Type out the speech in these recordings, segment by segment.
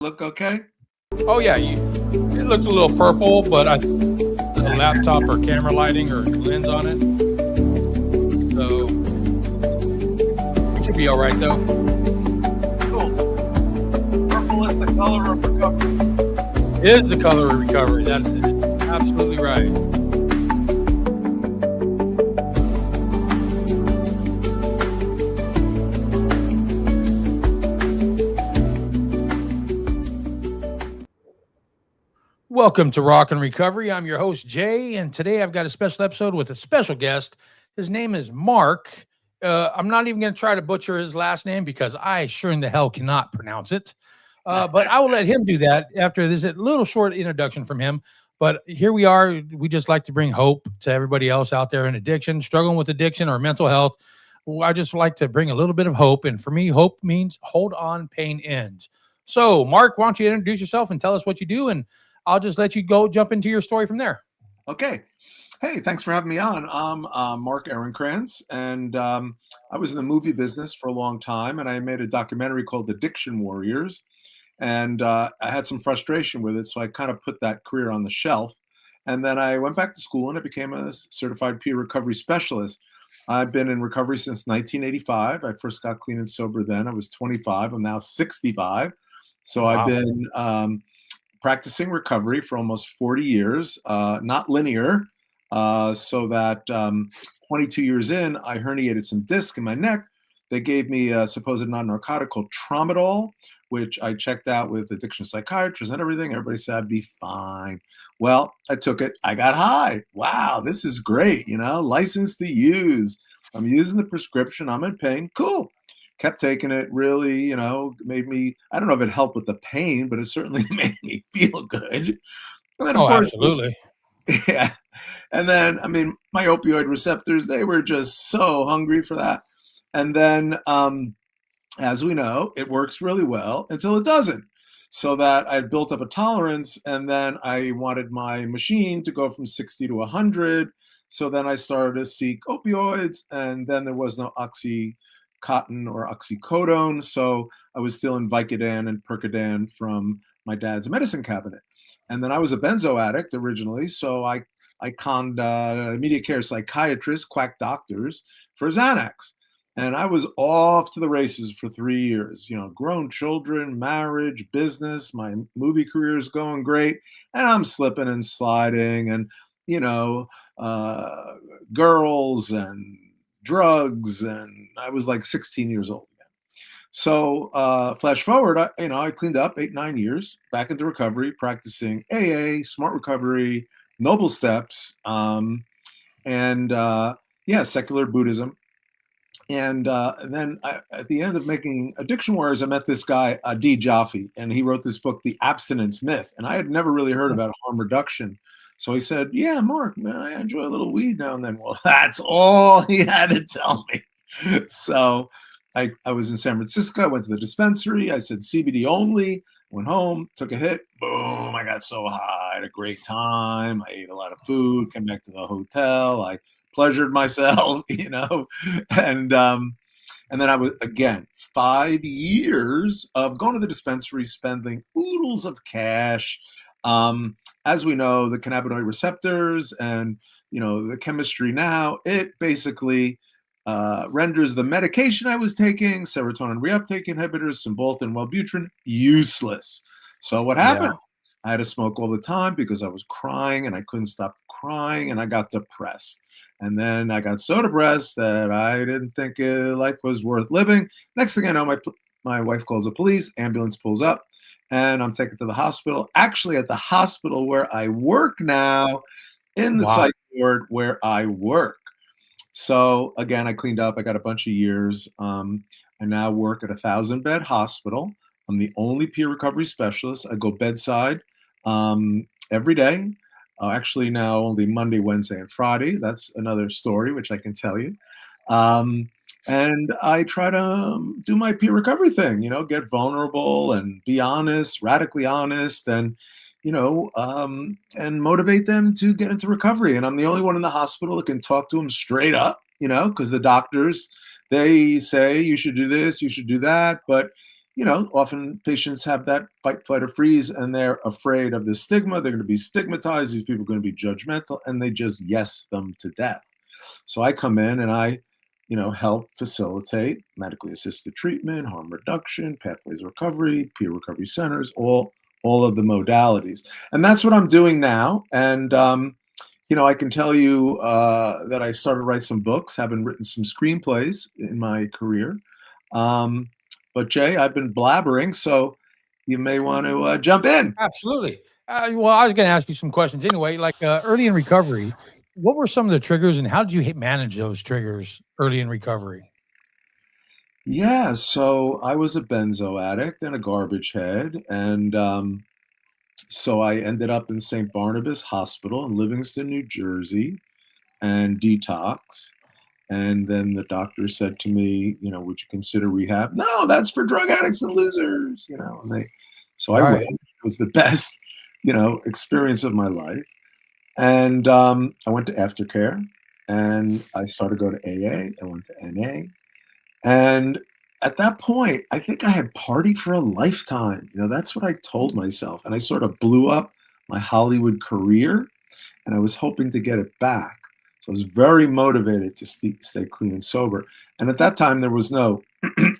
Look okay? Oh yeah, it looks a little purple, but the laptop or camera lighting or lens on it, so it should be all right though. Cool. Purple is the color of recovery. It is the color of recovery. That's absolutely right. Welcome to Rock and Recovery. I'm your host, Jay, and today I've got a special episode with a special guest. His name is Mark. I'm not even going to try to butcher his last name because I sure in the hell cannot pronounce it. But I will let him do that after this little short introduction from him. But here we are. We just like to bring hope to everybody else out there in addiction, struggling with addiction or mental health. I just like to bring a little bit of hope. And for me, hope means hold on, pain ends. So, Mark, why don't you introduce yourself and tell us what you do, and I'll just let you go jump into your story from there. Okay. Hey, thanks for having me on. I'm Mark Ehrenkranz, and I was in the movie business for a long time, and I made a documentary called Addiction Warriors, and I had some frustration with it, so I kind of put that career on the shelf. And then I went back to school, and I became a certified peer recovery specialist. I've been in recovery since 1985. I first got clean and sober then. I was 25. I'm now 65. So I've been practicing recovery for almost 40 years, not linear, so that 22 years in, I herniated some disc in my neck. They gave me a supposed non-narcotic called tramadol, which I checked out with addiction psychiatrists and everything. Everybody said I'd be fine. Well, I took it. I got high. Wow, this is great. License to use. I'm using the prescription. I'm in pain. Cool. Kept taking it, really, made me, I don't know if it helped with the pain, but it certainly made me feel good. And then, of course, absolutely. Yeah. And then, my opioid receptors, they were just so hungry for that. And then, as we know, it works really well until it doesn't. So that I built up a tolerance, and then I wanted my machine to go from 60 to 100. So then I started to seek opioids, and then there was no Oxycontin or oxycodone, so I was still in Vicodin and Percodan from my dad's medicine cabinet. And then I was a benzo addict originally, so I conned immediate care psychiatrists, quack doctors for Xanax. And I was off to the races for 3 years, grown children, marriage, business, my movie career is going great. And I'm slipping and sliding and, girls and drugs. And I was like 16 years old again. So flash forward, I cleaned up 8-9 years back into recovery, practicing AA, smart recovery, noble steps, and secular Buddhism. And then at the end of making Addiction Warriors, I met this guy, D. Jaffe, and he wrote this book, The Abstinence Myth. And I had never really heard about harm reduction. So he said, yeah, Mark, man, I enjoy a little weed now and then. Well, that's all he had to tell me. So I was in San Francisco. I went to the dispensary. I said, CBD only. Went home, took a hit. Boom, I got so high. I had a great time. I ate a lot of food, came back to the hotel. I pleasured myself, and then I was, again, 5 years of going to the dispensary, spending oodles of cash. As we know, the cannabinoid receptors and, the chemistry now, it basically renders the medication I was taking, serotonin reuptake inhibitors, Cymbalta and Wellbutrin, useless. So what happened? I had to smoke all the time because I was crying and I couldn't stop crying, and I got depressed. And then I got so depressed that I didn't think life was worth living. Next thing I know, my wife calls the police, ambulance pulls up, and I'm taken to the hospital. Actually, at the hospital where I work now, in the psych ward where I work. So again, I cleaned up. I got a bunch of years. I now work at a 1,000-bed hospital. I'm the only peer recovery specialist. I go bedside every day. Actually, now only Monday, Wednesday, and Friday. That's another story, which I can tell you. And I try to do my peer recovery thing, get vulnerable and be honest, radically honest, and, and motivate them to get into recovery. And I'm the only one in the hospital that can talk to them straight up, because the doctors, they say you should do this, you should do that. But often patients have that fight, flight, or freeze, and they're afraid of the stigma. They're going to be stigmatized. These people are going to be judgmental, and they just yes them to death. So I come in and I, help facilitate medically assisted treatment, harm reduction, pathways of recovery, peer recovery centers, all of the modalities, and that's what I'm doing now. And I can tell you that I started to write some books, having written some screenplays in my career. Um, but Jay, I've been blabbering, so you may want to jump in. Absolutely. Well, I was going to ask you some questions anyway. Like early in recovery, what were some of the triggers, and how did you manage those triggers early in recovery? Yeah, so I was a benzo addict and a garbage head, and so I ended up in St. Barnabas Hospital in Livingston, New Jersey, and detox. And then the doctor said to me, would you consider rehab? No, that's for drug addicts and losers, And so I went. Right. It was the best, experience of my life. And I went to aftercare, and I started to go to AA. I went to NA, and at that point, I think I had partied for a lifetime. That's what I told myself, and I sort of blew up my Hollywood career, and I was hoping to get it back. So I was very motivated to stay clean and sober. And at that time, there was no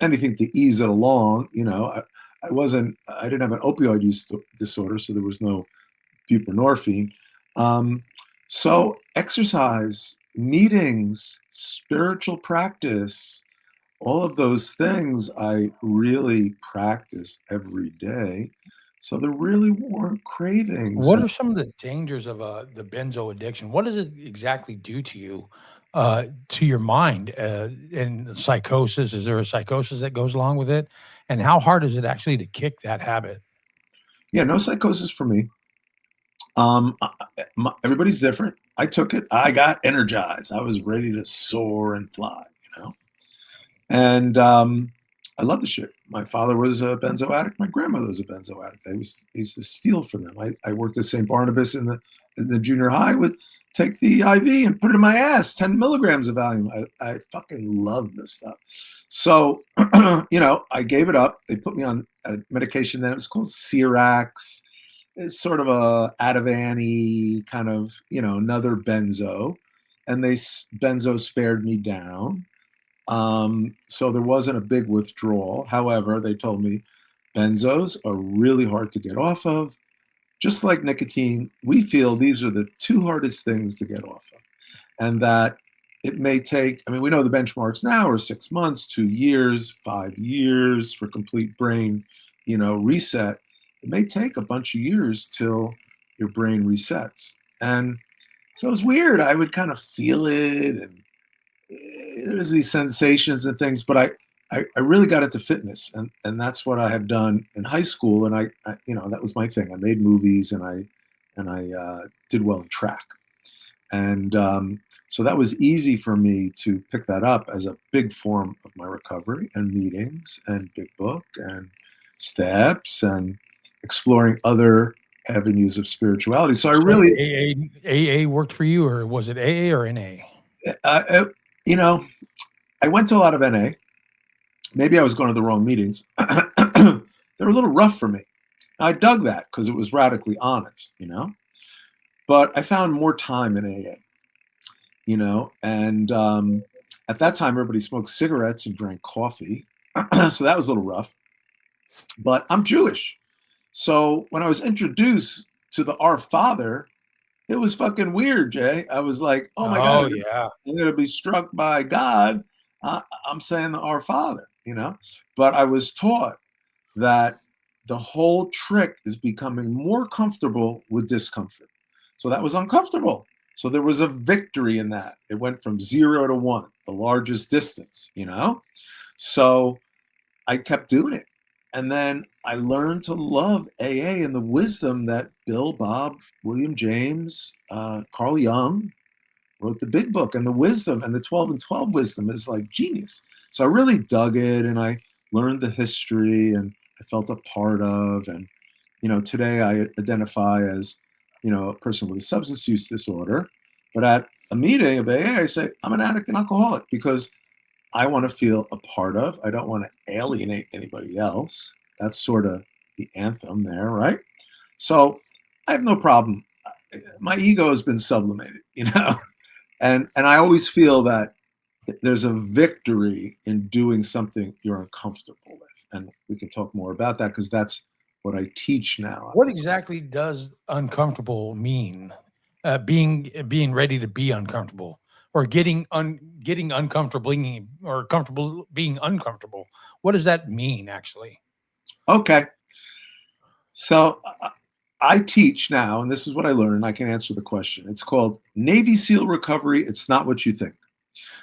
anything to ease it along. I didn't have an opioid use disorder, so there was no buprenorphine. Um, so exercise, meetings, spiritual practice, all of those things I really practiced every day. So there really weren't cravings. What are some of the dangers of the benzo addiction? What does it exactly do to your mind? And psychosis, is there a psychosis that goes along with it? And how hard is it actually to kick that habit? Yeah, no psychosis for me. Everybody's different. I took it. I got energized. I was ready to soar and fly, And I love the shit. My father was a benzo addict. My grandmother was a benzo addict. I used to steal from them. I worked at St. Barnabas in the junior high. Would take the IV and put it in my ass, 10 milligrams of Valium. I fucking love this stuff. So, I gave it up. They put me on a medication then. It was called Cerax. It's sort of a Ativan kind of, another benzo. And benzo spared me down. So there wasn't a big withdrawal. However, they told me benzos are really hard to get off of. Just like nicotine, we feel these are the two hardest things to get off of. And that it may take, we know the benchmarks now are 6 months, 2 years, 5 years for complete brain, reset. It may take a bunch of years till your brain resets. And so it was weird. I would kind of feel it, and there's these sensations and things, but I really got into fitness, and that's what I had done in high school, and I that was my thing. I made movies, and I did well in track, and so that was easy for me to pick that up as a big form of my recovery and meetings and big book and steps and exploring other avenues of spirituality. So I So really, AA worked for you, or was it AA or NA? uh, you know, I went to a lot of NA. Maybe I was going to the wrong meetings. They were a little rough for me. I dug that because it was radically honest, But I found more time in AA, and at that time everybody smoked cigarettes and drank coffee, so that was a little rough. But I'm Jewish, so when I was introduced to the Our Father, it was fucking weird, Jay. I was like, oh my God, Oh yeah. I'm going to be struck by God. I'm saying the Our Father, But I was taught that the whole trick is becoming more comfortable with discomfort. So that was uncomfortable. So there was a victory in that. It went from 0 to 1, the largest distance, So I kept doing it. And then I learned to love AA and the wisdom that Bill, Bob, William James, Carl Jung wrote the big book, and the wisdom and the 12 and 12 wisdom is like genius. So I really dug it, and I learned the history, and I felt a part of. And, today I identify as, a person with a substance use disorder. But at a meeting of AA, I say, I'm an addict and alcoholic because I want to feel a part of. I don't want to alienate anybody else. That's sort of the anthem there, right? So I have no problem. My ego has been sublimated, and I always feel that there's a victory in doing something you're uncomfortable with, and we can talk more about that because that's what I teach now. What exactly does uncomfortable mean? Being ready to be uncomfortable, or getting uncomfortable, or comfortable being uncomfortable. What does that mean, actually? Okay, so I teach now, and this is what I learned. I can answer the question. It's called Navy SEAL recovery. It's not what you think,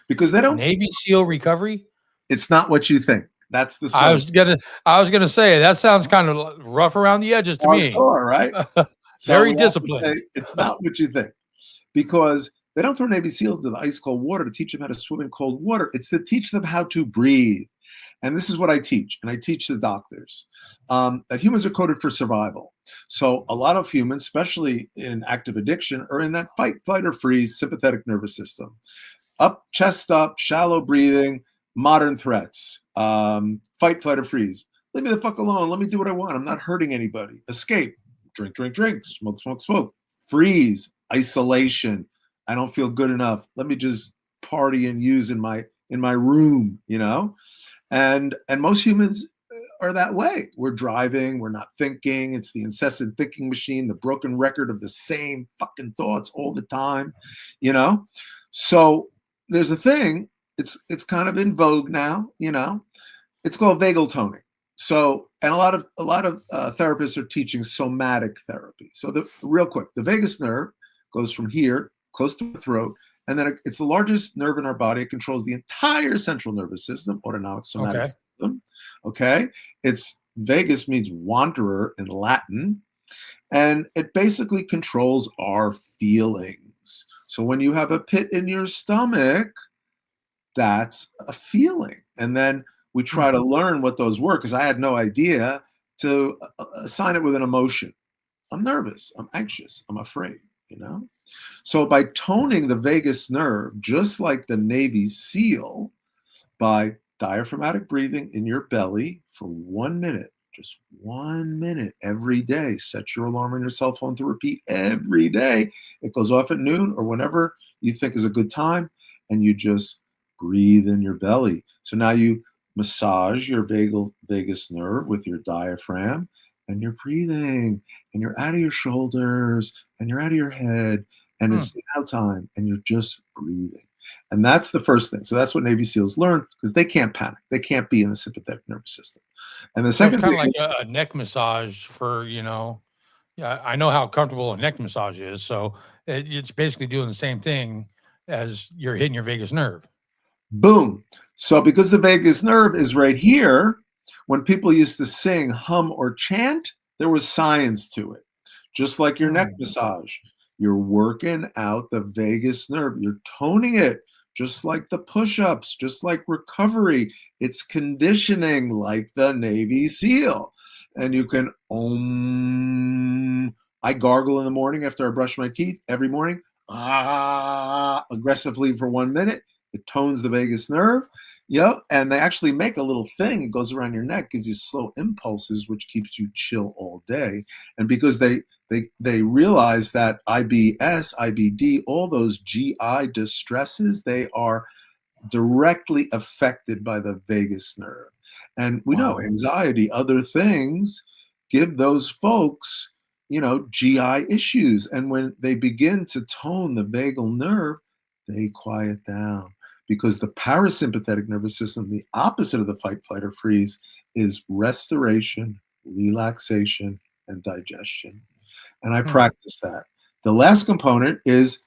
because they don't. Navy SEAL recovery. It's not what you think. That's the I slogan. was gonna, I was gonna say that sounds kind of rough around the edges to me. Hardcore, right? So Very we have to disciplined. say it's not what you think, because they don't throw Navy SEALs into the ice cold water to teach them how to swim in cold water. It's to teach them how to breathe. And this is what I teach, and I teach the doctors that humans are coded for survival. So a lot of humans, especially in active addiction, are in that fight, flight, or freeze sympathetic nervous system. Up, chest up, shallow breathing, modern threats, fight, flight, or freeze. Leave me the fuck alone. Let me do what I want. I'm not hurting anybody. Escape, drink, drink, drink, smoke, smoke, smoke. Freeze, isolation. I don't feel good enough. Let me just party and use in my room, and most humans are that way. We're driving, we're not thinking. It's the incessant thinking machine, the broken record of the same fucking thoughts all the time, you know. So there's a thing. It's kind of in vogue now, It's called vagal toning. So, and a lot of therapists are teaching somatic therapy. So, real quick, the vagus nerve goes from here, close to the throat, and then it's the largest nerve in our body. It controls the entire central nervous system, autonomic somatic Okay. system. Okay, it's vagus means wanderer in Latin, and it basically controls our feelings. So when you have a pit in your stomach, that's a feeling. And then we try to learn what those were because I had no idea to assign it with an emotion. I'm nervous, I'm anxious, I'm afraid. So by toning the vagus nerve, just like the Navy SEAL, by diaphragmatic breathing in your belly for 1 minute, just 1 minute every day. Set your alarm on your cell phone to repeat every day. It goes off at noon or whenever you think is a good time, and you just breathe in your belly. So now you massage your vagus nerve with your diaphragm, and you're breathing, and you're out of your shoulders, and you're out of your head, and it's now time, and you're just breathing. And that's the first thing. So that's what Navy SEALs learn because they can't panic. They can't be in the sympathetic nervous system. And the So it's second kind thing, of like a neck massage for, yeah, I know how comfortable a neck massage is. So it's basically doing the same thing as you're hitting your vagus nerve. boom. So because the vagus nerve is right here, when people used to sing, hum, or chant, there was science to it. Just like your neck massage, you're working out the vagus nerve. You're toning it, just like the push-ups, just like recovery. It's conditioning like the Navy SEAL. And you can I gargle in the morning after I brush my teeth every morning, aggressively for 1 minute. It tones the vagus nerve. Yep. And they actually make a little thing. It goes around your neck, gives you slow impulses, which keeps you chill all day. And because they realize that IBS, IBD, all those GI distresses, they are directly affected by the vagus nerve. And we know anxiety, other things give those folks, GI issues. And when they begin to tone the vagal nerve, they quiet down because the parasympathetic nervous system, the opposite of the fight, flight, or freeze, is restoration, relaxation, and digestion. And I practice that. The last component is,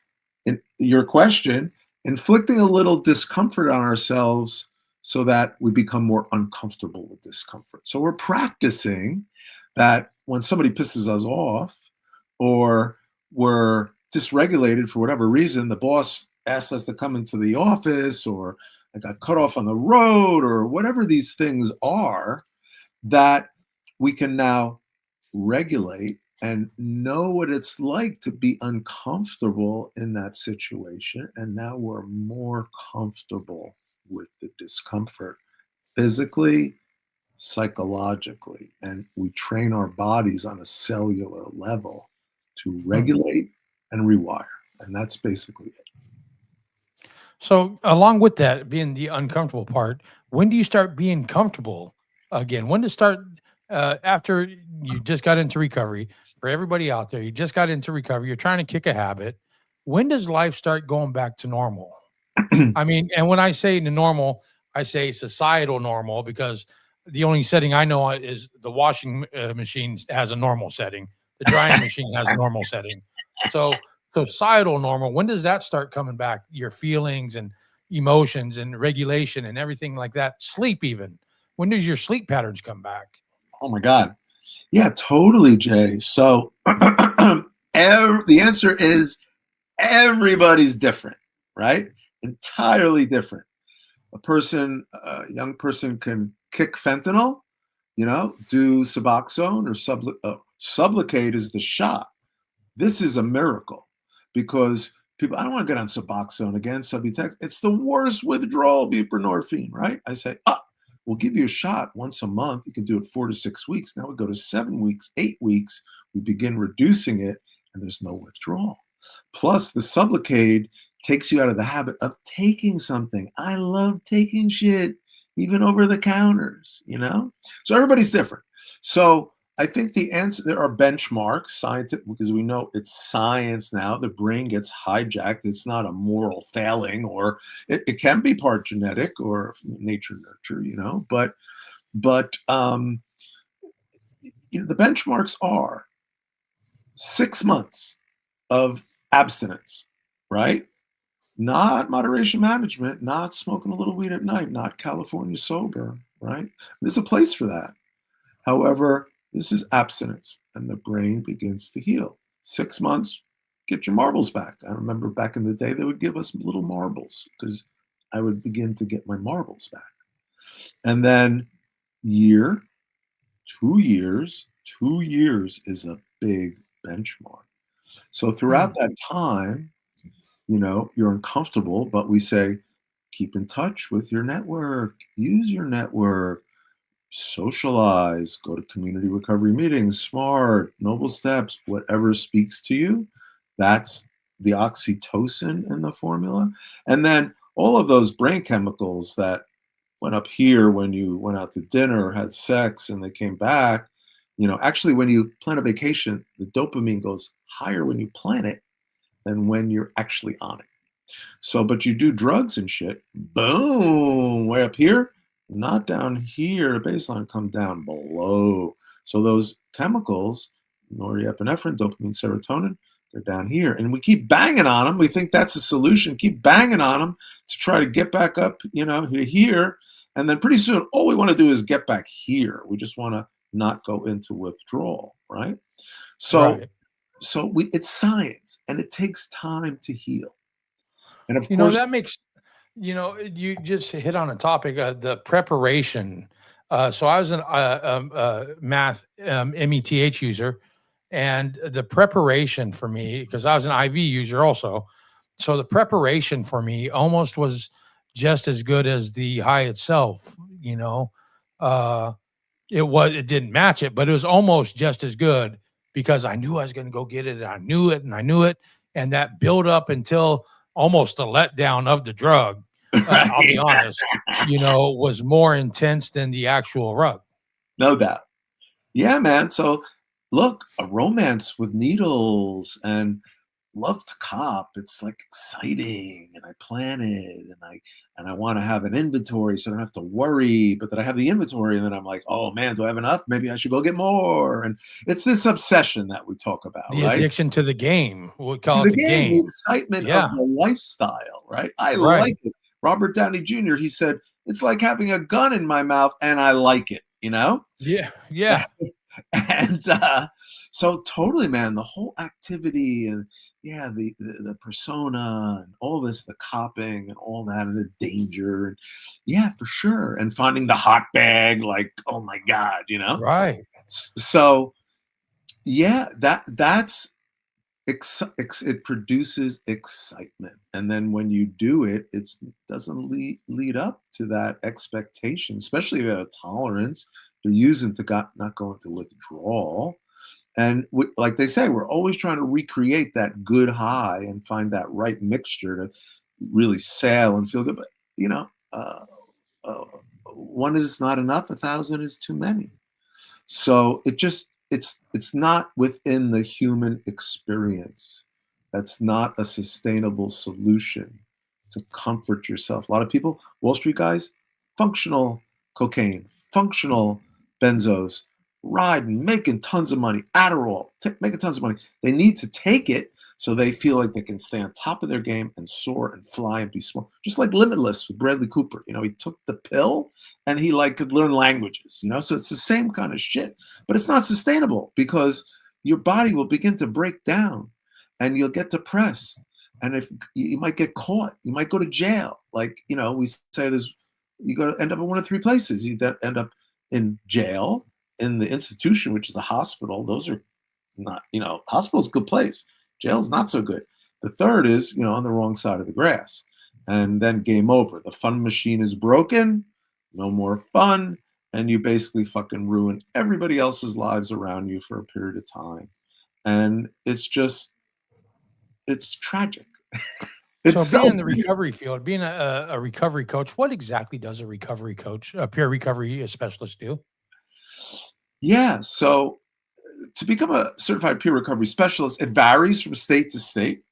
in your question, inflicting a little discomfort on ourselves so that we become more uncomfortable with discomfort. So we're practicing that when somebody pisses us off or we're dysregulated for whatever reason, the boss asked us to come into the office, or I got cut off on the road, or whatever these things are, that we can now regulate and know what it's like to be uncomfortable in that situation. And now we're more comfortable with the discomfort physically, psychologically, and we train our bodies on a cellular level to regulate and rewire. And that's basically it. So, along with that being the uncomfortable part, when do you start being comfortable again? When to start after you just got into recovery? For everybody out there, you just got into recovery, you're trying to kick a habit. When does life start going back to normal? I mean, and when I say the normal, I say societal normal because the only setting I know is the washing machine has a normal setting, the drying machine has a normal setting. So, societal normal, when does that start coming back? Your feelings and emotions and regulation and everything like that. Sleep, even. When does your sleep patterns come back? Oh my God. Yeah, totally, Jay. So the answer is everybody's different, right? Entirely different. A young person can kick fentanyl, do Suboxone or Sublocade is the shot. This is a miracle because people, I don't want to get on Suboxone again, Subutex. It's the worst withdrawal, buprenorphine, right? I say, we'll give you a shot once a month. You can do it 4 to 6 weeks. Now we go to 7 weeks, 8 weeks. We begin reducing it, and there's no withdrawal. Plus, the Sublocade takes you out of the habit of taking something. I love taking shit, even over the counters, So everybody's different. So I think the answer, there are benchmarks, scientific, because we know it's science now. The brain gets hijacked. It's not a moral failing, or it can be part genetic or nature nurture, but the benchmarks are 6 months of abstinence, right? Not moderation management, not smoking a little weed at night, not California sober, right? There's a place for that. However, this is abstinence, and the brain begins to heal. 6 months, get your marbles back. I remember back in the day, they would give us little marbles because I would begin to get my marbles back. And then year, 2 years, 2 years is a big benchmark. So throughout that time, you're uncomfortable, but we say, keep in touch with your network, use your network, socialize, go to community recovery meetings, SMART, Noble Steps, whatever speaks to you. That's the oxytocin in the formula. And then all of those brain chemicals that went up here when you went out to dinner or had sex and they came back, actually when you plan a vacation, the dopamine goes higher when you plan it than when you're actually on it. So, but you do drugs and shit, boom, way up here, not down here. Baseline come down below. So those chemicals, norepinephrine, dopamine, serotonin, they're down here. And we keep banging on them. We think that's a solution. Keep banging on them to try to get back up, here. And then pretty soon, all we want to do is get back here. We just want to not go into withdrawal, right? So, Right. it's science, and it takes time to heal. And of course, That makes, you just hit on a topic, the preparation. So I was an math METH user, and the preparation for me, because I was an IV user also. So the preparation for me almost was just as good as the high itself. It didn't match it, but it was almost just as good because I knew I was going to go get it. And I knew it and I knew it. And that build up until almost the letdown of the drug, I'll be honest, was more intense than the actual rug. No doubt. Yeah, man. So look, a romance with needles and love to cop. It's like exciting, and I plan it, and I want to have an inventory so I don't have to worry. But then I have the inventory, and then I'm like, oh man, do I have enough? Maybe I should go get more. And it's this obsession that we talk about, The right? addiction to the game. We To call the it the game, the game. excitement Yeah. of the lifestyle, right? I Right. like it. Robert Downey Jr., he said, it's like having a gun in my mouth, and I like it, Yeah. Yeah. And so totally, man, the whole activity and the persona and all this, the copping and all that, and the danger, and yeah, for sure, and finding the hot bag, like, oh my God, Right. So yeah, that's it produces excitement, and then when you do it, it doesn't lead up to that expectation, especially the tolerance they're using to not go into withdrawal. And like they say, we're always trying to recreate that good high and find that right mixture to really sail and feel good. But you know, uh, one is not enough; 1,000 is too many. So it's not within the human experience. That's not a sustainable solution to comfort yourself. A lot of people, Wall Street guys, functional cocaine, functional benzos, riding, making tons of money, Adderall, making tons of money. They need to take it so they feel like they can stay on top of their game and soar and fly and be smart. Just like Limitless with Bradley Cooper. You know, he took the pill and he like could learn languages, you know? So it's the same kind of shit, but it's not sustainable because your body will begin to break down and you'll get depressed. And if you might get caught, you might go to jail. Like, you know, we say there's, you go to end up in one of three places. You end up in jail, in the institution, which is the hospital. Those are not, you know, hospital's a good place. Jail's not so good. The third is, you know, on the wrong side of the grass. And then game over. The fun machine is broken, no more fun, and you basically fucking ruin everybody else's lives around you for a period of time. And it's just, it's tragic. So being in the recovery field, being a recovery coach, what exactly does a recovery coach, a peer recovery specialist do? Yeah. So to become a certified peer recovery specialist, it varies from state to state.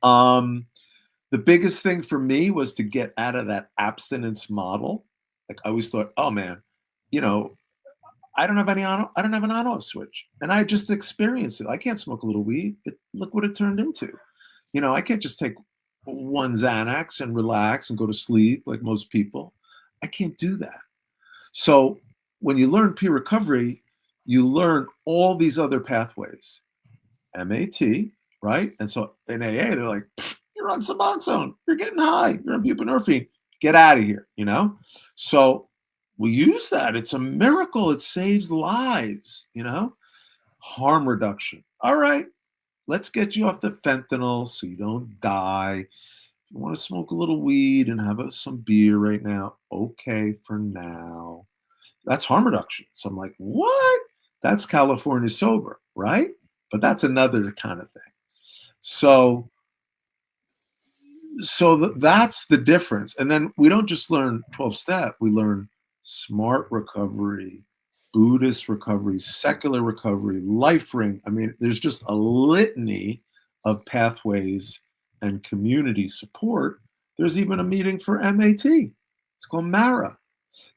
The biggest thing for me was to get out of that abstinence model. Like I always thought, oh man, you know, I don't have an on-off switch, and I just experienced it. I can't smoke a little weed. Look what it turned into. You know, I can't just take one Xanax and relax and go to sleep like most people. I can't do that. So when you learn peer recovery, you learn all these other pathways. MAT, right? And so in AA, they're like, you're on Suboxone, you're getting high, you're on buprenorphine, get out of here, you know? So we use that. It's a miracle. It saves lives, you know? Harm reduction. All right, let's get you off the fentanyl so you don't die. If you want to smoke a little weed and have some beer right now, okay for now. That's harm reduction. So I'm like, what? That's California sober, right? But that's another kind of thing. So that's the difference. And then we don't just learn 12-step, we learn smart recovery, Buddhist recovery, secular recovery, life ring. I mean, there's just a litany of pathways and community support. There's even a meeting for MAT. It's called MARA.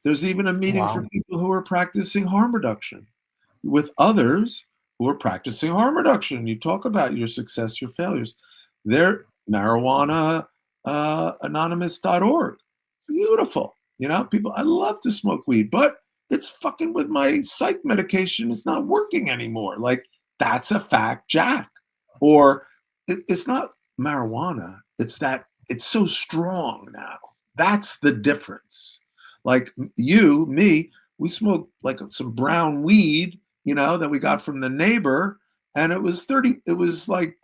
There's even a meeting for people who are practicing harm reduction with others who are practicing harm reduction. You talk about your success, your failures. They're marijuana anonymous.org. Beautiful. You know, people, I love to smoke weed, but it's fucking with my psych medication. It's not working anymore. Like, that's a fact, Jack. Or it's not marijuana. It's that it's so strong now. That's the difference. Like you, me, we smoked like some brown weed, you know, that we got from the neighbor. And it was like,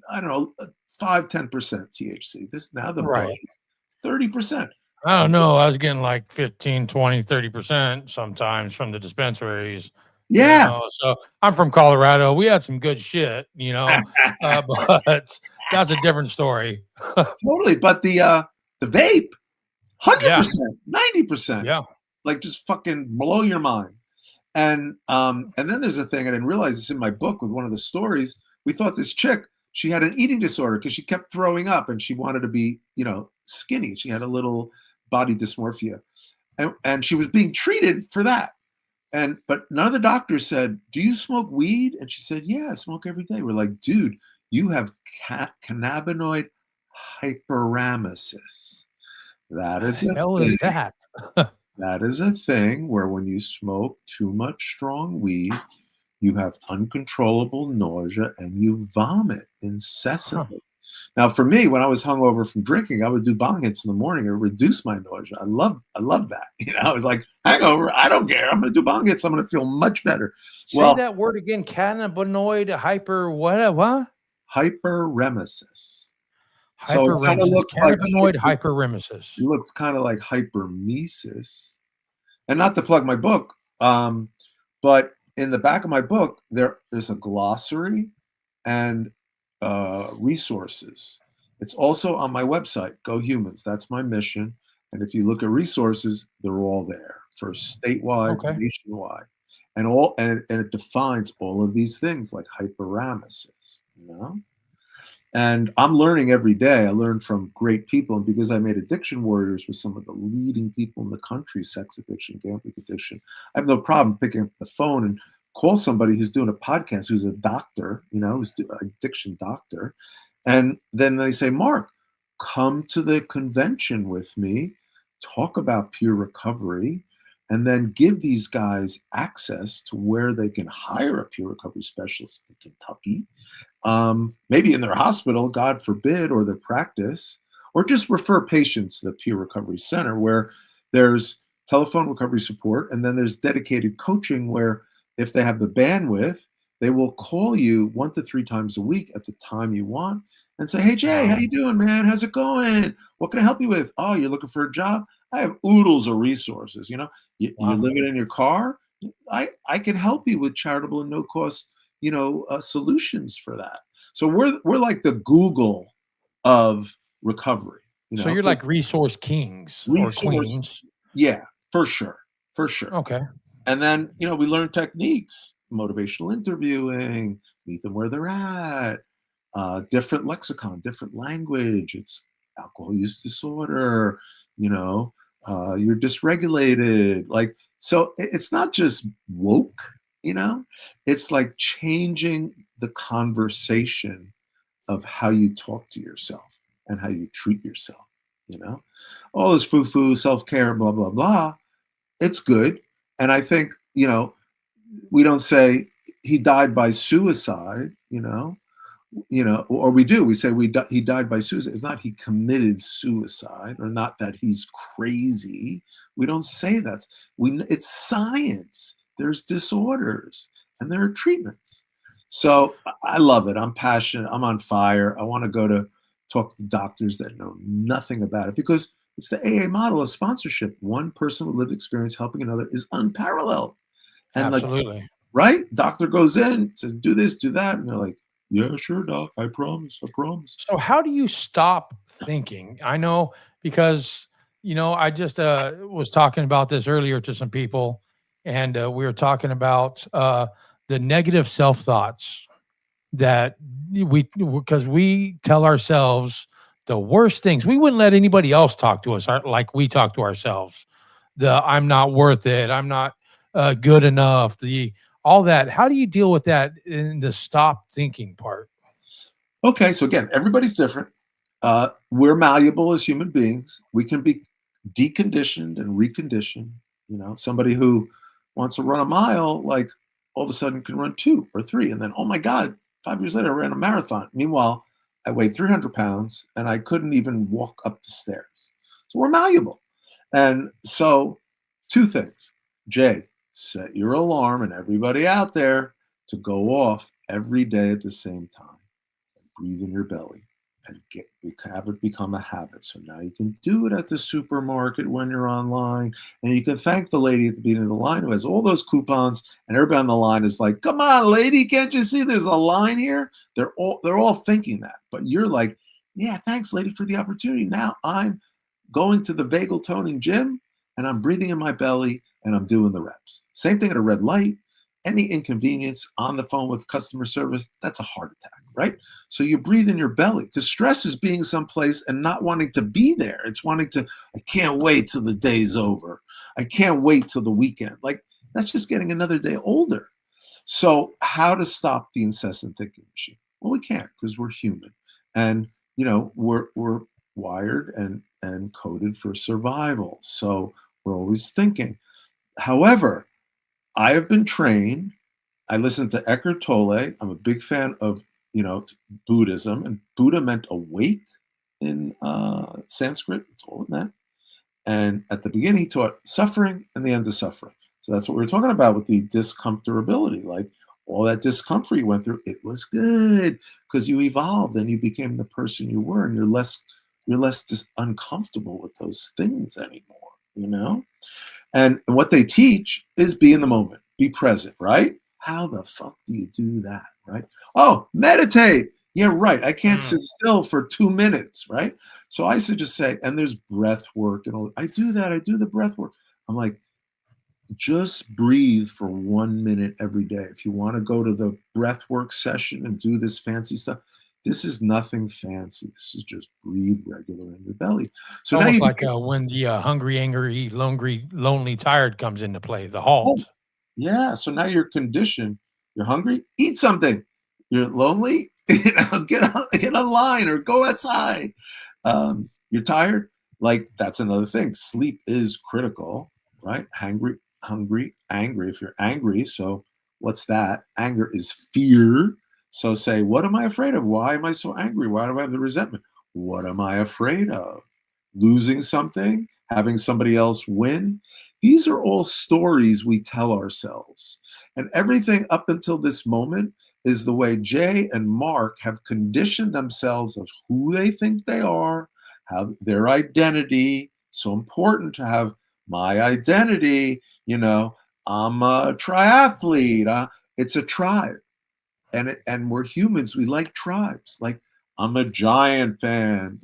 I don't know, 5-10% THC. This now the bud, 30%. I don't know. I was getting like 15, 20, 30% sometimes from the dispensaries. Yeah. You know? So I'm from Colorado. We had some good shit, you know, but that's a different story. Totally. But the vape, 100%, 90%. Yeah. Like just fucking blow your mind. And then there's a thing, I didn't realize this in my book with one of the stories. We thought this chick, she had an eating disorder because she kept throwing up and she wanted to be, you know, skinny. She had a little body dysmorphia. And she was being treated for that. But none of the doctors said, do you smoke weed? And she said, yeah, I smoke every day. We're like, dude, you have cannabinoid hyperemesis. That is the hell is that? That is a thing where when you smoke too much strong weed, you have uncontrollable nausea and you vomit incessantly. Now, for me, when I was hungover from drinking, I would do bong hits in the morning and reduce my nausea. I love that. You know, I was like, hangover, I don't care. I'm going to do bong hits. I'm going to feel much better. Say that word again. Cannabinoid hyper what? hyperemesis. So it kind of Hyperemesis, looks like cannabinoid hyperemesis. hypermesis. And not to plug my book, but in the back of my book, there's a glossary and resources. It's also on my website, Go Humans. That's my mission. And if you look at resources, they're all there for statewide, Okay. nationwide, and it defines all of these things like hyperemesis, And I'm learning every day. I learn from great people. And because I made Addiction Warriors with some of the leading people in the country, sex addiction, gambling addiction, I have no problem picking up the phone and call somebody who's doing a podcast, who's a doctor, who's an addiction doctor. And then they say, Mark, come to the convention with me, talk about peer recovery, and then give these guys access to where they can hire a peer recovery specialist in Kentucky, maybe in their hospital, God forbid, or their practice, or just refer patients to the Peer Recovery Center where there's telephone recovery support, and then there's dedicated coaching where if they have the bandwidth, they will call you 1 to 3 times a week at the time you want and say, hey, Jay, how you doing, man? How's it going? What can I help you with? Oh, you're looking for a job? I have oodles of resources. You're living in your car? I can help you with charitable and no-cost solutions for that. So we're like the Google of recovery. So you're like resource kings or queens. Yeah, for sure. Okay. And then, we learn techniques, motivational interviewing, meet them where they're at, different lexicon, different language. It's alcohol use disorder, you're dysregulated. So it's not just woke, it's like changing the conversation of how you talk to yourself and how you treat yourself, all this foo-foo, self-care, blah, blah, blah. It's good. And I think, we don't say he died by suicide, or we do. We say he died by suicide. It's not he committed suicide, or not that he's crazy. We don't say that. It's science. There's disorders and there are treatments. So I love it. I'm passionate. I'm on fire. I want to go to talk to doctors that know nothing about it, because it's the AA model of sponsorship. One person with lived experience helping another is unparalleled. And absolutely. Right? Doctor goes in, says, do this, do that. And they're like, yeah, sure, doc. I promise. So how do you stop thinking? I know because, I just was talking about this earlier to some people, and we were talking about the negative self-thoughts that because we tell ourselves the worst things. We wouldn't let anybody else talk to us like we talk to ourselves. I'm not worth it. I'm not good enough. All that. How do you deal with that in the stop thinking part? Okay, so again, everybody's different. We're malleable as human beings. We can be deconditioned and reconditioned. Somebody who wants to run a mile, like all of a sudden can run 2 or 3, and then, oh my God, 5 years later, I ran a marathon. Meanwhile, I weighed 300 pounds and I couldn't even walk up the stairs. So we're malleable. And so 2 things. Jay, set your alarm, and everybody out there, to go off every day at the same time. Breathe in your belly and have it become a habit. So now you can do it at the supermarket when you're online, and you can thank the lady at the beginning of the line who has all those coupons, and everybody on the line is like, come on, lady, can't you see there's a line here? They're all thinking that, but you're like, yeah, thanks, lady, for the opportunity. Now I'm going to the vagal toning gym and I'm breathing in my belly and I'm doing the reps. Same thing at a red light. Any inconvenience on the phone with customer service, that's a heart attack, right? So you breathe in your belly, because stress is being someplace and not wanting to be there. It's wanting to, I can't wait till the day's over. I can't wait till the weekend. Like, that's just getting another day older. So how to stop the incessant thinking machine? Well, we can't, because we're human. And, we're wired and coded for survival. So we're always thinking. However, I have been trained. I listen to Eckhart Tolle. I'm a big fan of, Buddhism, and Buddha meant awake in Sanskrit. That's all it meant. And at the beginning, he taught suffering and the end of suffering. So that's what we were talking about with the discomfortability. Like, all that discomfort you went through, it was good because you evolved and you became the person you were, and you're less just uncomfortable with those things anymore, you know? And what they teach is be in the moment, be present, right? How the fuck do you do that, right? Oh, meditate. Yeah, right. I can't Mm. sit still for 2 minutes, right? So I used to just say, and there's breath work and all. I do that. I do the breath work. I'm like, just breathe for 1 minute every day. If you want to go to the breath work session and do this fancy stuff, this is nothing fancy. This is just breathe regular in your belly. So now Almost you like become, when the hungry, angry, lonely, tired comes into play. The oh, halt. yeah. So now you're conditioned. You're hungry, eat something. You're lonely, get online or go outside. You're tired, like that's another thing. Sleep is critical, right? Hungry, angry. If you're angry, so what's that? Anger is fear. So say, what am I afraid of? Why am I so angry? Why do I have the resentment? What am I afraid of? Losing something, having somebody else win. These are all stories we tell ourselves. And everything up until this moment is the way Jay and Mark have conditioned themselves of who they think they are, how their identity. So important to have my identity. I'm a triathlete. It's a tribe, and we're humans. We like tribes. Like I'm a Giant fan.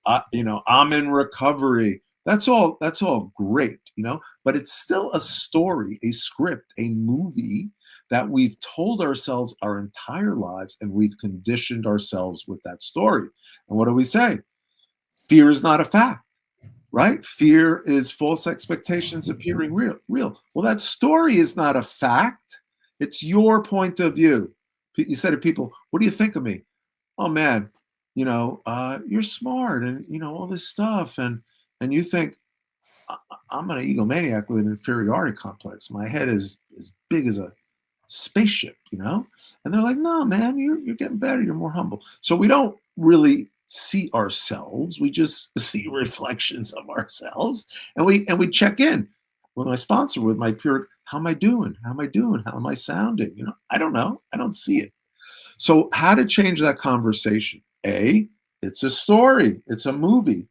I'm in recovery. That's all great. But it's still a story, a script, a movie that we've told ourselves our entire lives, and we've conditioned ourselves with that story. And what do we say? Fear is not a fact, right? Fear is false expectations appearing real. Well, that story is not a fact. It's your point of view. You say to people, what do you think of me? Oh man, you're smart and all this stuff. And you think I'm an egomaniac with an inferiority complex. My head is as big as a spaceship. And they're like, no, man, you're getting better. You're more humble. So we don't really see ourselves. We just see reflections of ourselves, and we check in with my sponsor, with my pure. How am I doing? How am I doing? How am I sounding? I don't know. I don't see it. So how to change that conversation? It's a story. It's a movie.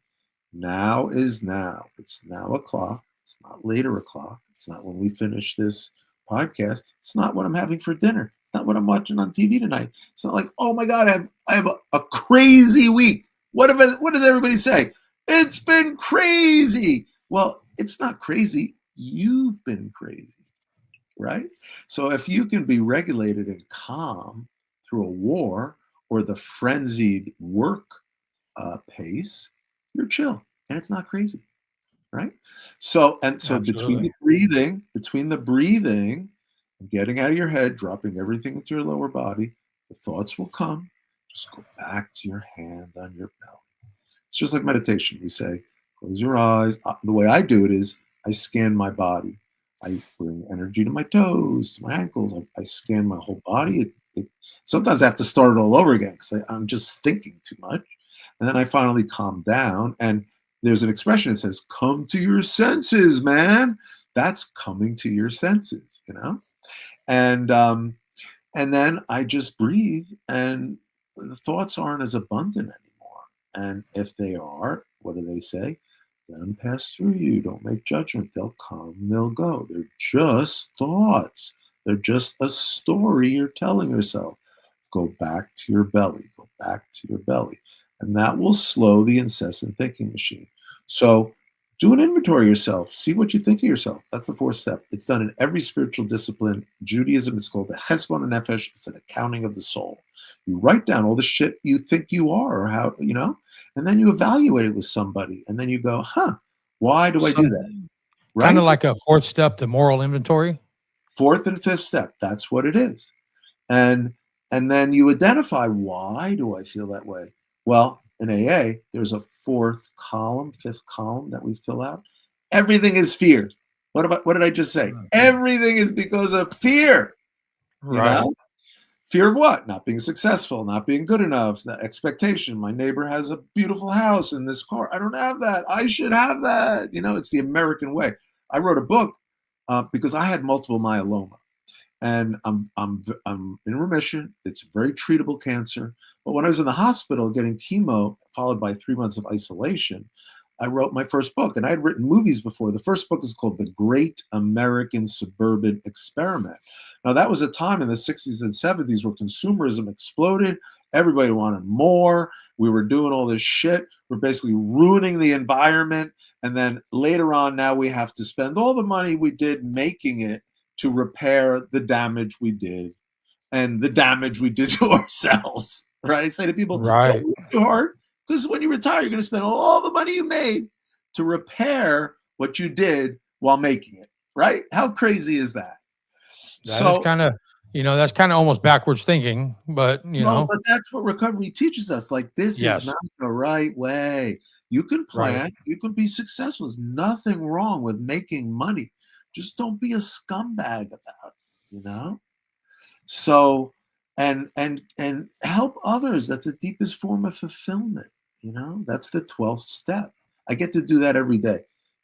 Now is now. It's now o'clock. It's not later o'clock. It's not when we finish this podcast. It's not what I'm having for dinner. It's not what I'm watching on TV tonight. It's not like, oh my God, I have a crazy week. What does everybody say? It's been crazy. Well, it's not crazy. You've been crazy, right? So if you can be regulated and calm through a war or the frenzied work pace, you're chill and it's not crazy, right? So Absolutely. between the breathing, and getting out of your head, dropping everything into your lower body, the thoughts will come. Just go back to your hand on your belly. It's just like meditation. We say, close your eyes. The way I do it is I scan my body. I bring energy to my toes, to my ankles. I scan my whole body. Sometimes I have to start it all over again because I'm just thinking too much. And then I finally calm down. And there's an expression that says, come to your senses, man. That's coming to your senses. And then I just breathe, and the thoughts aren't as abundant anymore. And if they are, what do they say? Let them pass through you. Don't make judgment. They'll come, they'll go. They're just thoughts. They're just a story you're telling yourself. Go back to your belly. Go back to your belly. And that will slow the incessant thinking machine. So do an inventory of yourself. See what you think of yourself. That's the fourth step. It's done in every spiritual discipline. Judaism is called the Chesbon Nefesh. It's an accounting of the soul. You write down all the shit you think you are, or how, and then you evaluate it with somebody. And then you go, why do I So, do that? kind Right? of like a fourth step to moral inventory. Fourth and fifth step. That's what it is. And then you identify, why do I feel that way? Well, in AA, there's a fifth column that we fill out. Everything is fear. What did I just say? Everything is because of fear. You Right. know? Fear of what? Not being successful, not being good enough, the expectation. My neighbor has a beautiful house and this car. I don't have that. I should have that. It's the American way. I wrote a book because I had multiple myeloma. and I'm in remission. It's a very treatable cancer. But when I was in the hospital getting chemo, followed by 3 months of isolation, I wrote my first book, and I had written movies before. The first book is called The Great American Suburban Experiment. Now, that was a time in the 60s and 70s where consumerism exploded. Everybody wanted more. We were doing all this shit. We're basically ruining the environment. And then later on, now we have to spend all the money we did making it to repair the damage we did and the damage we did to ourselves. Right? I say to people, don't Right. work too hard, because when you retire, you're going to spend all the money you made to repair what you did while making it. Right? How crazy is that? That is So, kind of, that's kind of almost backwards thinking, but no, but that's what recovery teaches us. Like, this is yes, not the right way. You can right. plan, you can be successful. There's nothing wrong with making money. Just don't be a scumbag about it. So, and help others. That's the deepest form of fulfillment. That's the 12th step. I get to do that every day.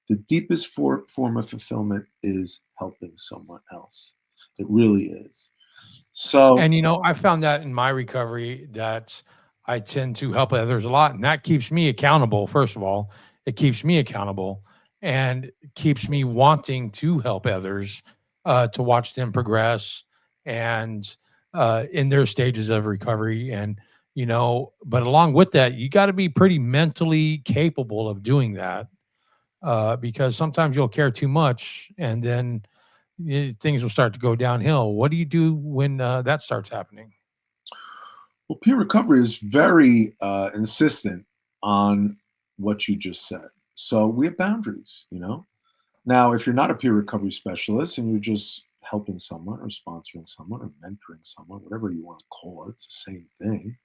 The deepest form of fulfillment is helping someone else. It really is. So, And I found that in my recovery that I tend to help others a lot, and that keeps me accountable. First of all, it keeps me accountable and keeps me wanting to help others, to watch them progress and in their stages of recovery. And but along with that, you got to be pretty mentally capable of doing that, because sometimes you'll care too much, and then things will start to go downhill. What do you do when that starts happening? well, peer recovery is very insistent on what you just said. So we have boundaries. Now, if you're not a peer recovery specialist and you're just helping someone or sponsoring someone or mentoring someone, whatever you want to call it, it's the same thing.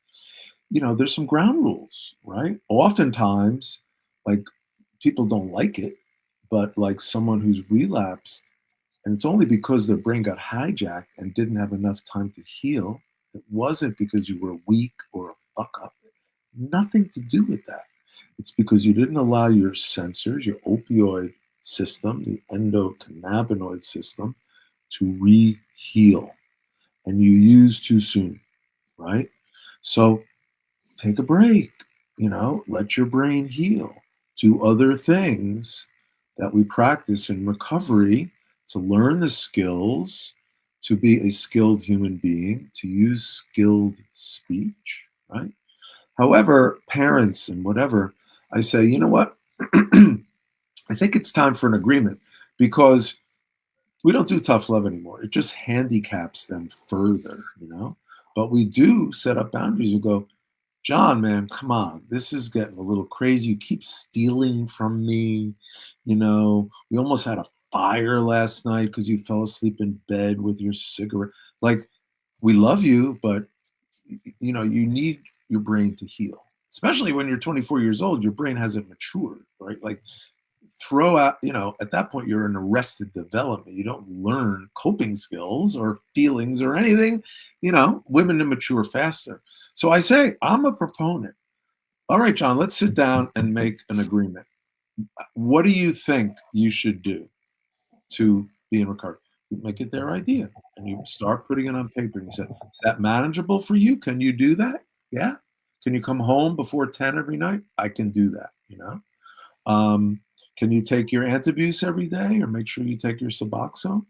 There's some ground rules, right? Oftentimes, like, people don't like it, but like someone who's relapsed, and it's only because their brain got hijacked and didn't have enough time to heal. It wasn't because you were weak or a fuck up. Nothing to do with that. It's because you didn't allow your sensors, your opioid system, the endocannabinoid system, to re-heal. And you used too soon, right? So take a break, let your brain heal. Do other things that we practice in recovery to learn the skills, to be a skilled human being, to use skilled speech, right? However, parents and whatever, I say, you know what? I think it's time for an agreement, because we don't do tough love anymore. It just handicaps them further. But we do set up boundaries and go, John, man, come on. This is getting a little crazy. You keep stealing from me. We almost had a fire last night because you fell asleep in bed with your cigarette. Like, we love you, but you need your brain to heal. Especially when you're 24 years old, your brain hasn't matured, right? Like, throw out, at that point, you're in arrested development. You don't learn coping skills or feelings or anything. Women to mature faster. So I say, I'm a proponent. All right, John, let's sit down and make an agreement. What do you think you should do to be in recovery? You make it their idea, and you start putting it on paper. And you say, is that manageable for you? Can you do that? Yeah. Can you come home before 10 every night? I can do that. Um, can you take your antabuse every day, or make sure you take your Suboxone,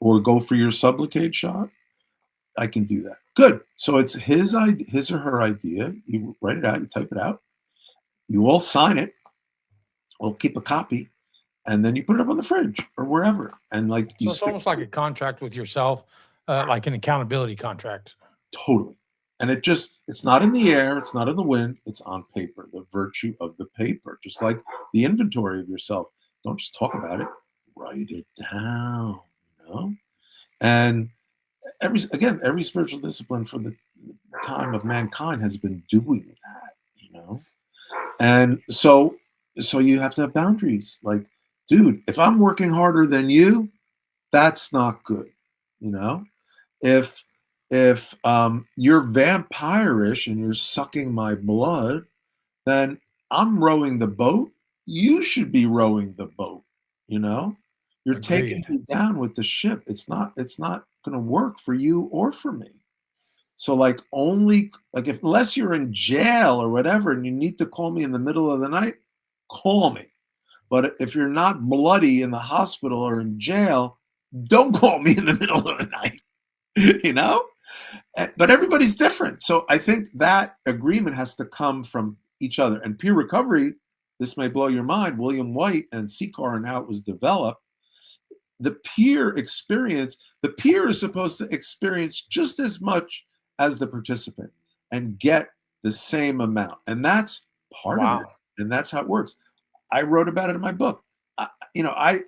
or go for your Sublocade shot? I can do that. Good. So it's his idea, his or her idea. You write it out, you type it out, you all sign it. We'll keep a copy, and then you put it up on the fridge or wherever. And like you So it's stick almost like a contract with yourself, like an accountability contract. totally. And it's not in the air, it's not in the wind, it's on paper, the virtue of the paper, just like the inventory of yourself. Don't just talk about it, write it down. And every spiritual discipline for the time of mankind has been doing that. And so you have to have boundaries. Like, dude, if I'm working harder than you, that's not good. You know, if you're vampirish and you're sucking my blood, then I'm rowing the boat. You should be rowing the boat. You know, You're taking Agreed. me down with the ship. It's not going to work for you or for me. So like only like if unless you're in jail or whatever and you need to call me in the middle of the night, call me. But if you're not bloody in the hospital or in jail, don't call me in the middle of the night. you know? But everybody's different. So I think that agreement has to come from each other. And peer recovery, this may blow your mind, William White and CCAR and how it was developed. The peer experience, the peer is supposed to experience just as much as the participant and get the same amount. And that's part of it. Wow. And that's how it works. I wrote about it in my book. I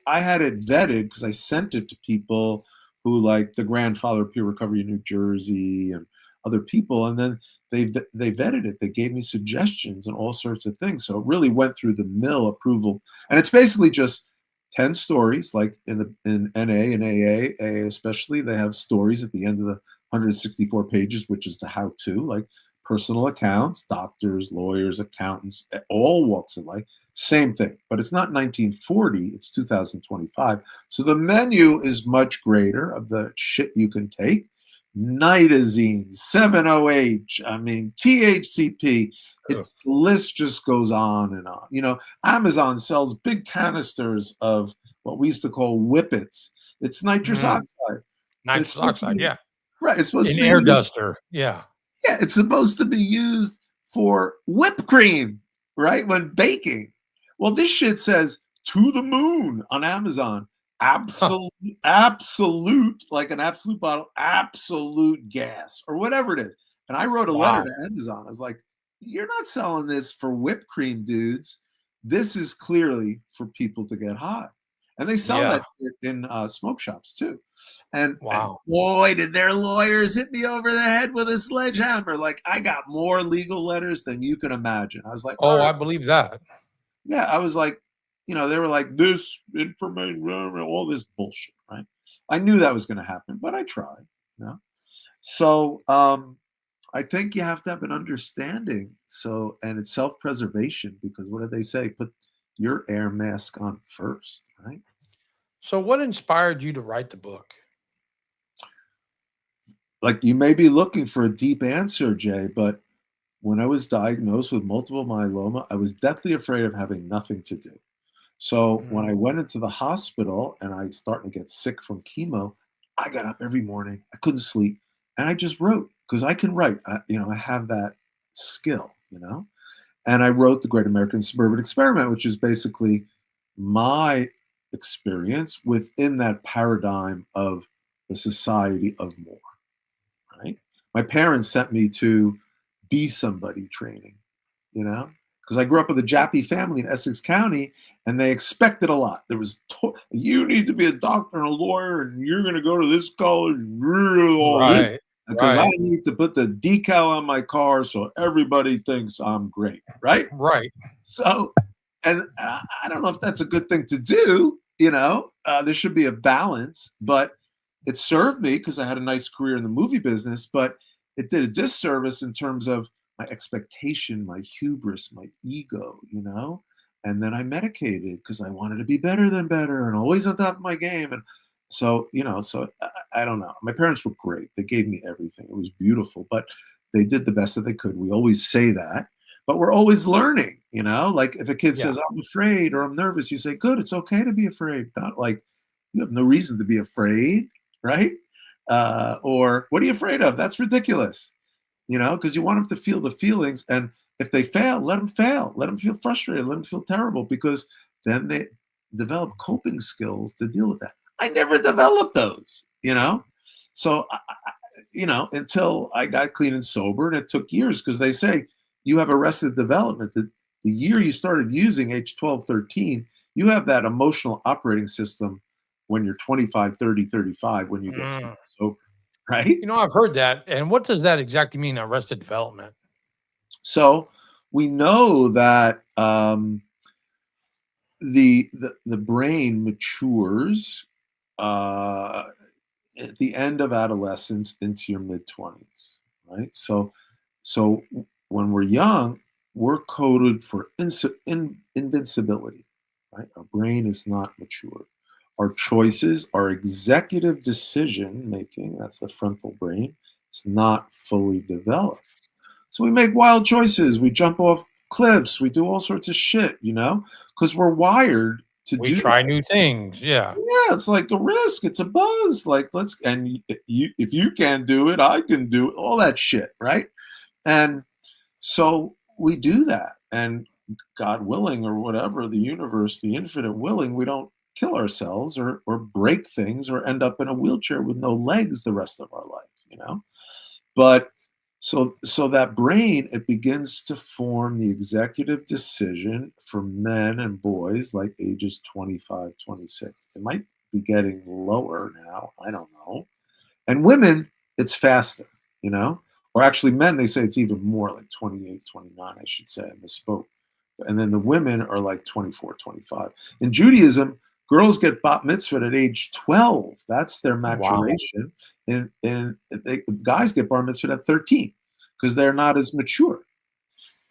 had it vetted because I sent it to people who, like the grandfather of peer recovery in New Jersey and other people, and then they vetted it. They gave me suggestions and all sorts of things. So it really went through the mill approval, and it's basically just 10 stories, like in NA and AA especially. They have stories at the end of the 164 pages, which is the how-to, like personal accounts, doctors, lawyers, accountants, all walks of life. Same thing, but it's not 1940, it's 2025. So the menu is much greater of the shit you can take. Nitazine, 7-OH, I mean, THCP, the list just goes on and on. Amazon sells big canisters of what we used to call whippets. It's nitrous oxide. Nitrous oxide, yeah. Right, it's supposed An to be air used, duster, yeah. yeah, it's supposed to be used for whipped cream, right? When baking. Well, this shit says to the moon on Amazon. Absolute, absolute, like an absolute bottle, absolute gas or whatever it is. And I wrote a letter to Amazon. I was like, you're not selling this for whipped cream, dudes. This is clearly for people to get high. And they sell that in smoke shops too. And boy, did their lawyers hit me over the head with a sledgehammer. Like, I got more legal letters than you can imagine. I was like, oh, I believe that. Yeah, I was like, they were like, this information, all this bullshit, right? I knew that was going to happen, but I tried, So I think you have to have an understanding. So, and it's self-preservation, because what did they say? Put your air mask on first, right? So what inspired you to write the book? Like, you may be looking for a deep answer, Jay, but when I was diagnosed with multiple myeloma, I was deathly afraid of having nothing to do. So when I went into the hospital and I started to get sick from chemo, I got up every morning. I couldn't sleep, and I just wrote, because I can write. I have that skill, And I wrote The Great American Suburban Experiment, which is basically my experience within that paradigm of the society of more. Right? My parents sent me to Be Somebody training, because I grew up with a Jappy family in Essex County, and they expected a lot. There was, you need to be a doctor and a lawyer, and you're going to go to this college, Right. because I need to put the decal on my car so everybody thinks I'm great, right? Right. So, and I don't know if that's a good thing to do. There should be a balance, but it served me because I had a nice career in the movie business, but it did a disservice in terms of my expectation, my hubris, my ego, and then I medicated because I wanted to be better than better and always on top of my game. And so, I don't know. My parents were great. They gave me everything. It was beautiful, but they did the best that they could. We always say that, but we're always learning, like if a kid says, I'm afraid or I'm nervous, you say, good, it's okay to be afraid. Not like you have no reason to be afraid, right? Or what are you afraid of? That's ridiculous, because you want them to feel the feelings. And if they fail, let them fail. Let them feel frustrated. Let them feel terrible, because then they develop coping skills to deal with that. I never developed those, So, until I got clean and sober, and it took years, because they say you have arrested development. The year you started using, age 12, 13, you have that emotional operating system when you're 25, 30, 35, when you get sober, right? I've heard that. And what does that exactly mean, arrested development? So we know that the brain matures at the end of adolescence into your mid-20s, right? So when we're young, we're coded for invincibility, right? Our brain is not matured. our choices, our executive decision making, that's the frontal brain, is not fully developed. So we make wild choices. We jump off cliffs. We do all sorts of shit, because we're wired to We do try that. new things. Yeah. Yeah, it's like a risk. It's a buzz. Like, if you can't do it, I can do it. All that shit, right? And so we do that. And God willing, or whatever, the universe, the infinite willing, we don't kill ourselves or break things or end up in a wheelchair with no legs the rest of our life. But so that brain, it begins to form the executive decision for men and boys like ages 25, 26. It might be getting lower now. I don't know. And women, it's faster. Or actually, men, they say it's even more, like 28, 29, I should say. I misspoke. And then the women are like 24, 25. In Judaism, girls get bat mitzvah at age 12. That's their Wow. maturation. And guys get bar mitzvah at 13 because they're not as mature.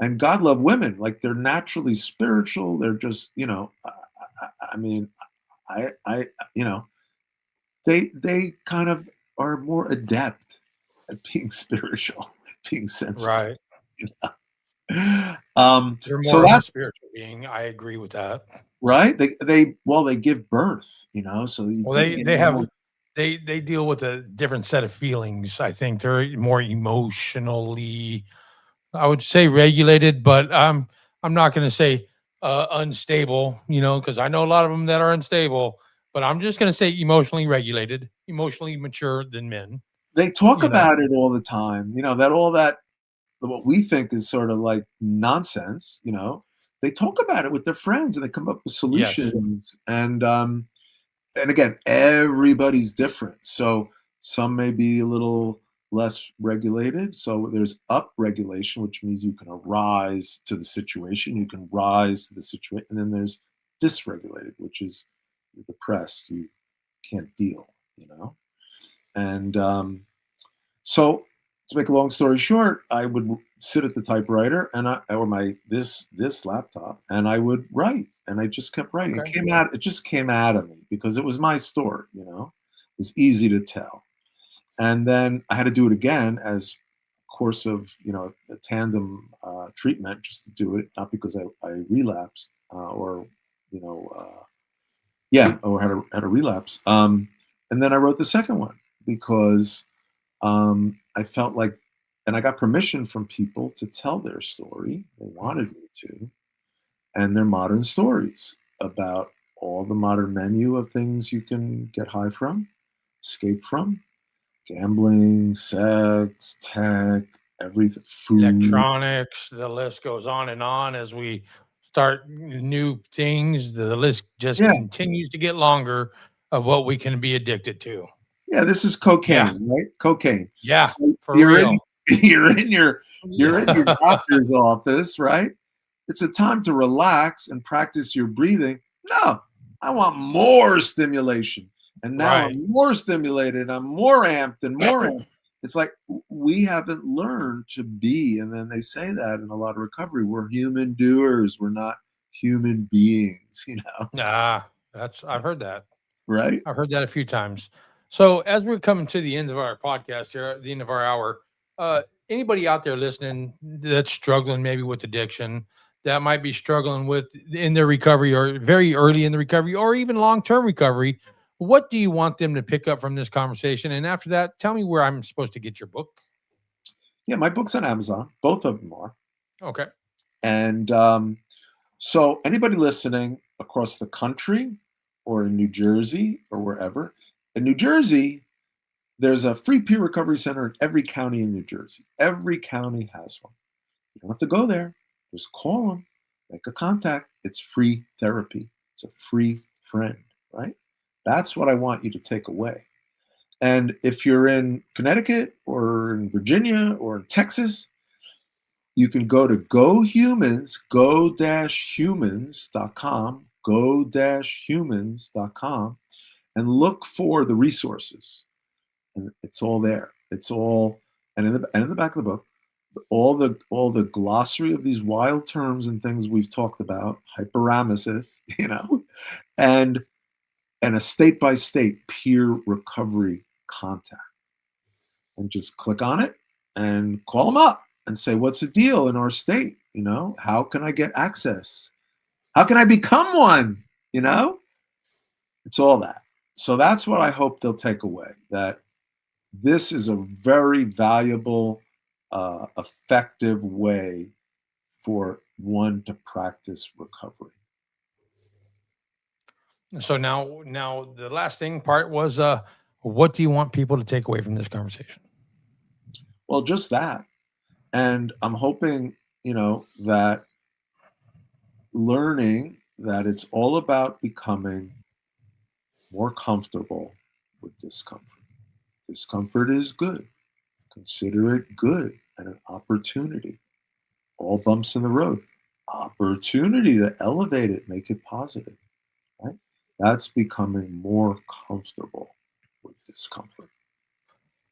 And God love women. Like, they're naturally spiritual. They're just, I mean, I, they kind of are more adept at being spiritual, being sensitive. Right. You They're so more of a that's spiritual being. I agree with that. right. They give birth, so you Well, couldn't they get they any more. have they deal with a different set of feelings. I think they're more emotionally, I would say, regulated, but I'm not going to say unstable, because I know a lot of them that are unstable. But I'm just going to say emotionally regulated, emotionally mature than men. They talk You know. about it all the time. That all that what we think is sort of like nonsense. They talk about it with their friends and they come up with Yes. solutions. And again, everybody's different. So some may be a little less regulated. So there's up regulation, which means you can arise to the situation. You can rise to the situation. And then there's dysregulated, which is you're depressed. You can't deal. And so to make a long story short, I would sit at the typewriter or this laptop, and I would write, and I just kept writing. Okay. It just came out of me because it was my story. It was easy to tell. And then I had to do it again as course of a tandem treatment just to do it, not because I relapsed or you know or had a relapse. And then I wrote the second one because I felt like, and I got permission from people to tell their story. They wanted me to, and their modern stories about all the modern menu of things you can get high from, escape from, gambling, sex, tech, everything, food. Electronics, the list goes on and on as we start new things. The list just Yeah, continues to get longer of what we can be addicted to. yeah. This is Yeah. cocaine, right? Cocaine. Yeah. So For you're in, real. you're in your Yeah. doctor's office, right? It's a time to relax and practice your breathing. No, I want more stimulation. And now Right. I'm more stimulated. I'm more amped and more amped. It's like we haven't learned to be. And then they say that in a lot of recovery, we're human doers. We're not human beings, Nah, I've heard that. right? I've heard that a few times. So as we're coming to the end of our podcast here, at the end of our hour, anybody out there listening that's struggling maybe with addiction, that might be struggling with in their recovery or very early in the recovery or even long-term recovery, what do you want them to pick up from this conversation? And after that, tell me where I'm supposed to get your book. Yeah, my book's on Amazon. Both of them are. Okay. And so anybody listening across the country or in New Jersey or wherever, in New Jersey, there's a free peer recovery center in every county in New Jersey. Every county has one. You don't have to go there. Just call them, make a contact. It's free therapy. It's a free friend, right? That's what I want you to take away. And if you're in Connecticut or in Virginia or in Texas, you can go to go-humans.com, go-humans.com, and look for the resources. And it's all there. It's all, and in the back of the book, all the glossary of these wild terms and things we've talked about, hyperemesis, and and a state-by-state peer recovery contact. And just click on it and call them up and say, what's the deal in our state? How can I get access? How can I become one? It's all that. So that's what I hope they'll take away, that this is a very valuable, effective way for one to practice recovery. So now the last part was, what do you want people to take away from this conversation? Well, just that. And I'm hoping, that learning that it's all about becoming more comfortable with discomfort. Discomfort is good. Consider it good and an opportunity. All bumps in the road, opportunity to elevate it, make it positive, right? That's becoming more comfortable with discomfort.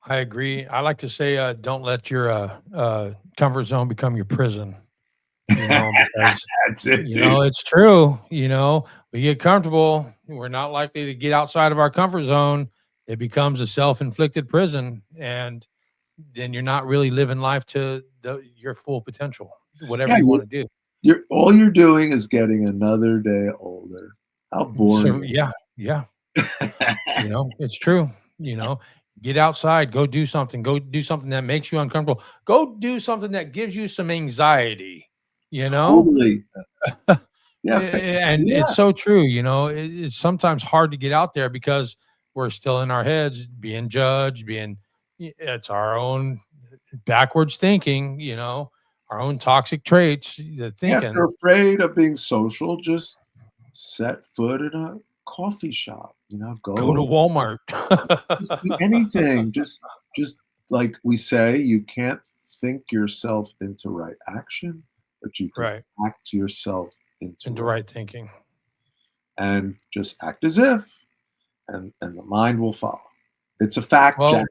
I agree. I like to say, don't let your comfort zone become your prison. Because That's it, dude. it's true. We get comfortable. We're not likely to get outside of our comfort zone. It becomes a self-inflicted prison, and then you're not really living life to your full potential, whatever you want to do. All you're doing is getting another day older. How boring. So yeah. It's true. Get outside, go do something that makes you uncomfortable. Go do something that gives you some anxiety, Totally. Yeah. And it's so true. It's sometimes hard to get out there because we're still in our heads being judged, it's our own backwards thinking, our own toxic traits, the thinking. If you're afraid of being social, just set foot in a coffee shop, go to Walmart. Just do anything. Just like we say, you can't think yourself into right action, but you can act yourself into right thinking. And just act as if, and the mind will follow. It's a fact, Jack.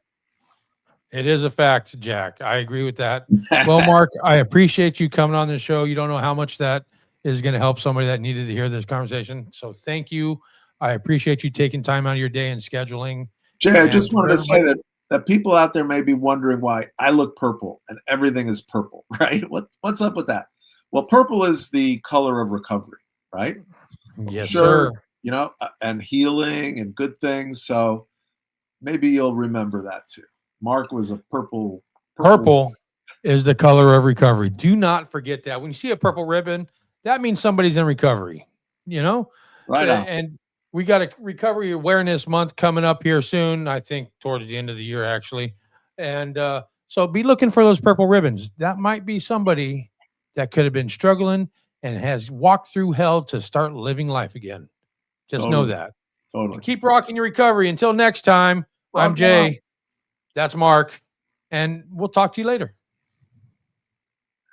It is a fact, Jack. I agree with that. Well, Mark, I appreciate you coming on the show. You don't know how much that is going to help somebody that needed to hear this conversation. So thank you. I appreciate you taking time out of your day and scheduling. Jay, I just wanted to say that people out there may be wondering why I look purple and everything is purple, right? What's up with that? Well, purple is the color of recovery, right? Yes, sir. And healing and good things. So maybe you'll remember that too. Mark was a purple. Purple is the color of recovery. Do not forget that. When you see a purple ribbon, that means somebody's in recovery, Right on. And we got a recovery awareness month coming up here soon, I think towards the end of the year, actually. And so be looking for those purple ribbons. That might be somebody that could have been struggling and has walked through hell to start living life again. Just know that. Totally. And keep rocking your recovery. Until next time, I'm Jay. That's Mark. And we'll talk to you later.